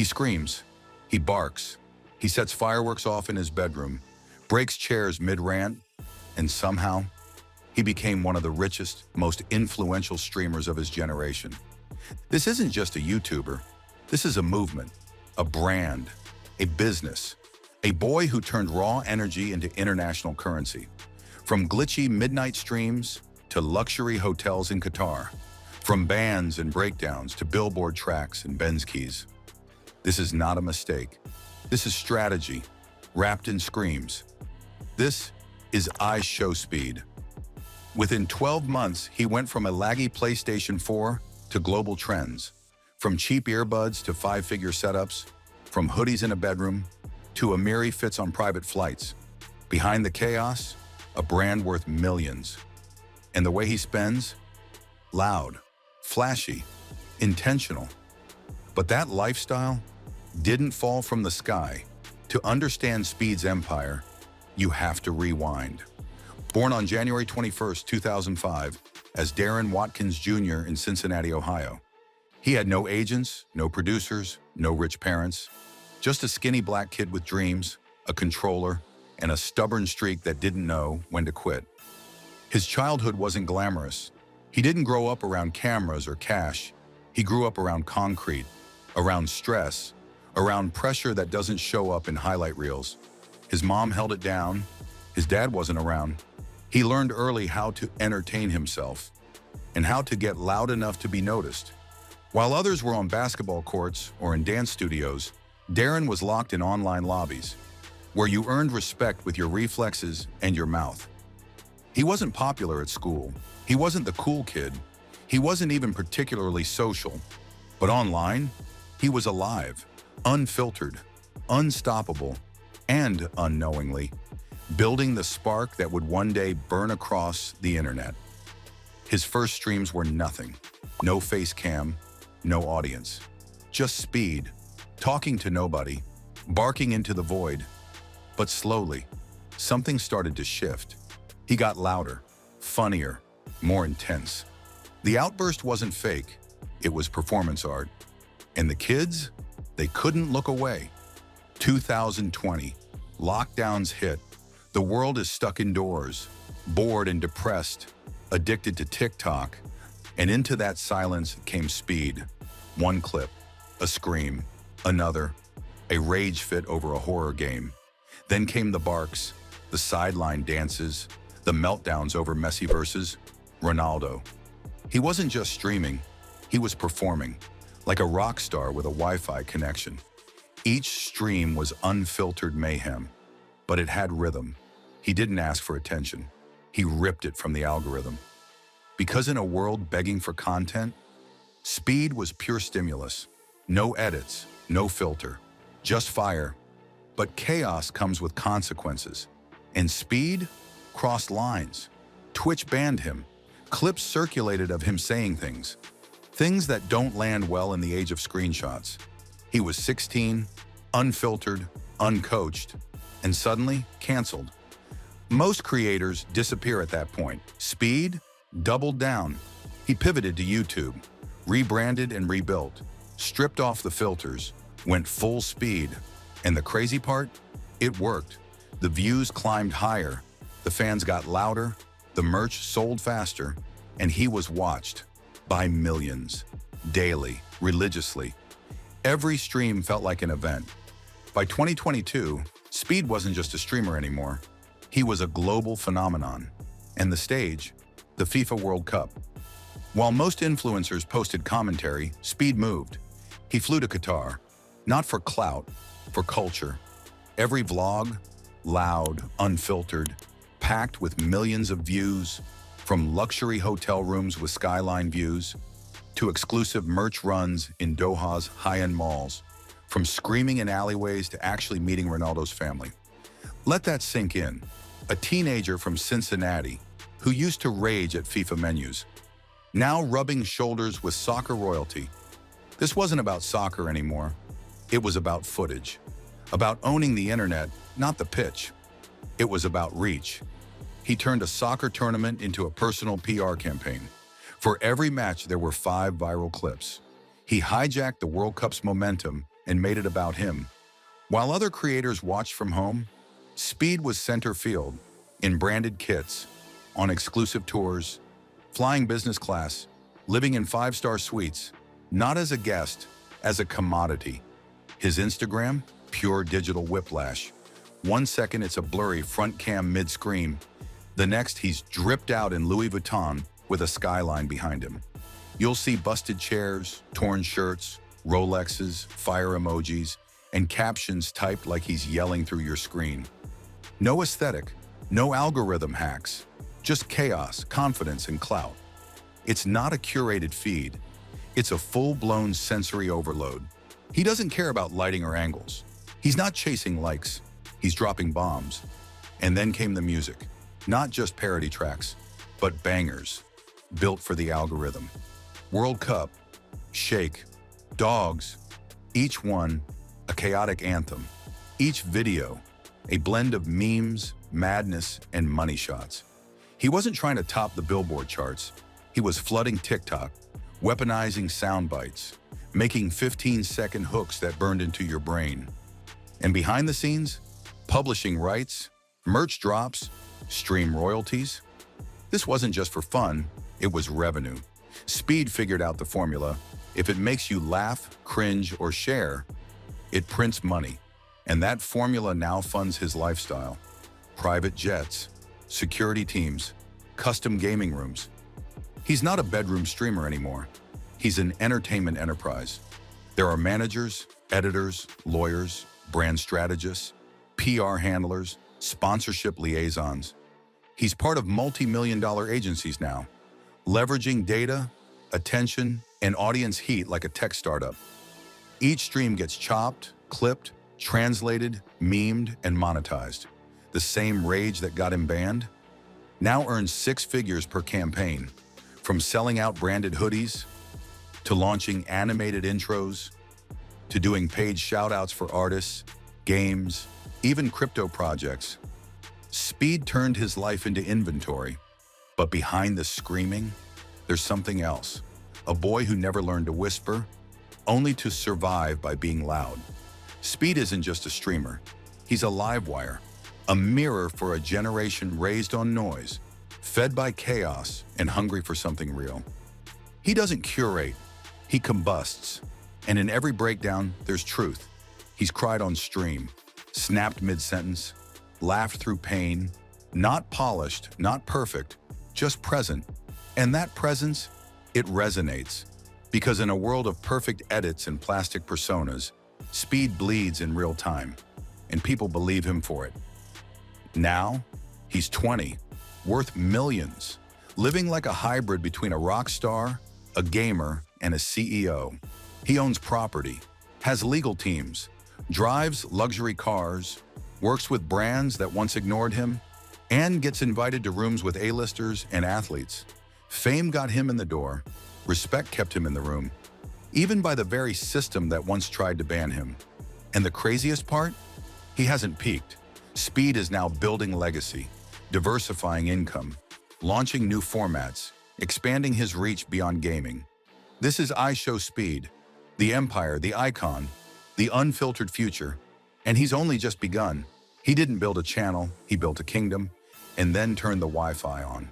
He screams, he barks, he sets fireworks off in his bedroom, breaks chairs mid-rant, and somehow, he became one of the richest, most influential streamers of his generation. This isn't just a YouTuber. This is a movement, a brand, a business, a boy who turned raw energy into international currency. From glitchy midnight streams to luxury hotels in Qatar, from bands and breakdowns to Billboard tracks and Benz keys. This is not a mistake. This is strategy, wrapped in screams. This is IShowSpeed. Within 12 months, he went from a laggy PlayStation 4 to global trends, from cheap earbuds to five-figure setups, from hoodies in a bedroom to Amiri fits on private flights. Behind the chaos, a brand worth millions. And the way he spends? Loud, flashy, intentional. But that lifestyle didn't fall from the sky. To understand Speed's empire, you have to rewind. Born on January 21, 2005, as Darren Watkins Jr. in Cincinnati, Ohio. He had no agents, no producers, no rich parents, just a skinny black kid with dreams, a controller, and a stubborn streak that didn't know when to quit. His childhood wasn't glamorous. He didn't grow up around cameras or cash. He grew up around concrete, around stress, around pressure that doesn't show up in highlight reels. His mom held it down. His dad wasn't around. He learned early how to entertain himself and how to get loud enough to be noticed. While others were on basketball courts or in dance studios, Darren was locked in online lobbies, where you earned respect with your reflexes and your mouth. He wasn't popular at school. He wasn't the cool kid. He wasn't even particularly social. But online, he was alive, unfiltered, unstoppable, and unknowingly, building the spark that would one day burn across the internet. His first streams were nothing. No face cam, no audience. Just Speed, talking to nobody, barking into the void. But slowly, something started to shift. He got louder, funnier, more intense. The outburst wasn't fake, it was performance art. And the kids, they couldn't look away. 2020, lockdowns hit. The world is stuck indoors, bored and depressed, addicted to TikTok. And into that silence came Speed. One clip, a scream, another, a rage fit over a horror game. Then came the barks, the sideline dances, the meltdowns over messy verses. Ronaldo. He wasn't just streaming, he was performing, like a rock star with a Wi-Fi connection. Each stream was unfiltered mayhem, but it had rhythm. He didn't ask for attention. He ripped it from the algorithm. Because in a world begging for content, Speed was pure stimulus. No edits, no filter, just fire. But chaos comes with consequences. And Speed crossed lines. Twitch banned him. Clips circulated of him saying things that don't land well in the age of screenshots. He was 16, unfiltered, uncoached, and suddenly canceled. Most creators disappear at that point. Speed doubled down. He pivoted to YouTube, rebranded and rebuilt, stripped off the filters, went full speed. And the crazy part? It worked. The views climbed higher, the fans got louder, the merch sold faster, and he was watched by millions, daily, religiously. Every stream felt like an event. By 2022, Speed wasn't just a streamer anymore. He was a global phenomenon. And the stage, the FIFA World Cup. While most influencers posted commentary, Speed moved. He flew to Qatar, not for clout, for culture. Every vlog, loud, unfiltered, packed with millions of views, from luxury hotel rooms with skyline views to exclusive merch runs in Doha's high-end malls, from screaming in alleyways to actually meeting Ronaldo's family. Let that sink in. A teenager from Cincinnati who used to rage at FIFA menus, now rubbing shoulders with soccer royalty. This wasn't about soccer anymore. It was about footage, about owning the internet, not the pitch. It was about reach. He turned a soccer tournament into a personal PR campaign. For every match, there were 5 viral clips. He hijacked the World Cup's momentum and made it about him. While other creators watched from home, Speed was center field, in branded kits, on exclusive tours, flying business class, living in five-star suites, not as a guest, as a commodity. His Instagram, pure digital whiplash. 1 second it's a blurry front cam mid-scream. The next he's dripped out in Louis Vuitton with a skyline behind him. You'll see busted chairs, torn shirts, Rolexes, fire emojis, and captions typed like he's yelling through your screen. No aesthetic, no algorithm hacks, just chaos, confidence, and clout. It's not a curated feed. It's a full-blown sensory overload. He doesn't care about lighting or angles. He's not chasing likes. He's dropping bombs. And then came the music. Not just parody tracks, but bangers, built for the algorithm. World Cup, Shake, Dogs, each one a chaotic anthem. Each video, a blend of memes, madness, and money shots. He wasn't trying to top the Billboard charts. He was flooding TikTok, weaponizing sound bites, making 15-second hooks that burned into your brain. And behind the scenes, publishing rights, merch drops, stream royalties. This wasn't just for fun, it was revenue. Speed figured out the formula. If it makes you laugh, cringe, or share, it prints money. And that formula now funds his lifestyle. Private jets, security teams, custom gaming rooms. He's not a bedroom streamer anymore. He's an entertainment enterprise. There are managers, editors, lawyers, brand strategists, PR handlers, sponsorship liaisons. He's part of multi-million-dollar agencies now, leveraging data, attention, and audience heat like a tech startup. Each stream gets chopped, clipped, translated, memed, and monetized. The same rage that got him banned now earns 6 figures per campaign, from selling out branded hoodies, to launching animated intros, to doing paid shout-outs for artists, games, even crypto projects. Speed turned his life into inventory, but behind the screaming, there's something else. A boy who never learned to whisper, only to survive by being loud. Speed isn't just a streamer. He's a live wire, a mirror for a generation raised on noise, fed by chaos and hungry for something real. He doesn't curate, he combusts. And in every breakdown, there's truth. He's cried on stream, snapped mid-sentence, laughed through pain, not polished, not perfect, just present. And that presence, it resonates. Because in a world of perfect edits and plastic personas, Speed bleeds in real time, and people believe him for it. Now, he's 20, worth millions, living like a hybrid between a rock star, a gamer, and a CEO. He owns property, has legal teams, drives luxury cars, works with brands that once ignored him, and gets invited to rooms with A-listers and athletes. Fame got him in the door, respect kept him in the room, even by the very system that once tried to ban him. And the craziest part? He hasn't peaked. Speed is now building legacy, diversifying income, launching new formats, expanding his reach beyond gaming. This is IShowSpeed, the empire, the icon, the unfiltered future. And he's only just begun. He didn't build a channel, he built a kingdom, and then turned the Wi-Fi on.